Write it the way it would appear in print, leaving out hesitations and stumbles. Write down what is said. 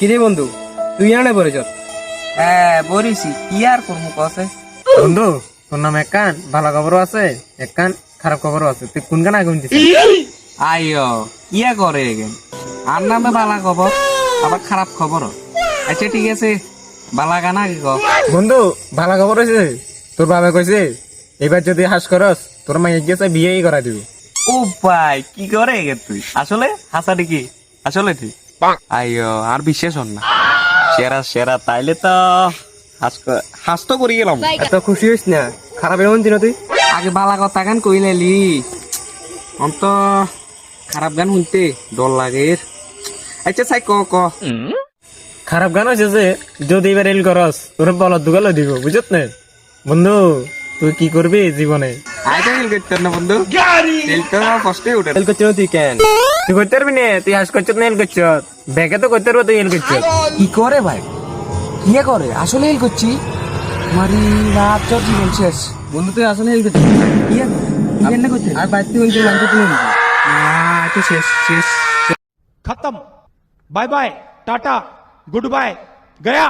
কিরে বন্ধু, তুই আনে পড়েছ? হ্যাঁ বরিছি, কি আর করবো কসে। বন্ধু, তোর নাম একখান ভালো খবরও আছে, একখান খারাপ খবরও আছে। তুই কোন গান আগে দিস? আইও কিয়া করে এগেন, আর নামে বালা খবর আবার খারাপ খবর। আচ্ছা ঠিক আছে, বালা গান আগে ক। বন্ধু, ভালো খবর হয়েছে। তোর বাবা কইছে এবার যদি হাস করস তোর মাইয়ে গেছে বিয়েই করা দিব। ও ভাই কি করে এগেন তুই? আসলে হাসাটি কি আসলে ঠিক? আইও আর বিশ্বাস হন না। সেরা সেরা তাইলে তো হাস তো করি গেলাম। এত খুশি হইস না, খারাপ এমন দিন তুই। আগে বালা কথা গান কইলেলি, অন্ত খারাপ গান শুনতে ডর লাগে। আচ্ছা চাই ক ক। খারাপ গান হয়েছে যে যদি এবার এল করস তোর বলত দুগালো দিব, বুঝত না বন্ধু? তুই কি করবি জীবনে? আইটা হেল করতে না বন্ধু, হেল তো কষ্টে উঠে। এল করছিস তুই কেন? তুই করতে পারবি না? তুই হাস করছ না এল করছ? ব্যাগে তো করতে পারবো, তুই এল করছ। কি করে ভাই, কি করে আসলে হেল করছি? মারি রাত চর জীবন শেষ। বন্ধু তুই আসলে হেল করছিস? কেন করতে আর বাইতে বলছি মানতে তুমি না, তো শেষ শেষ। खत्म। Bye bye tata good bye गया।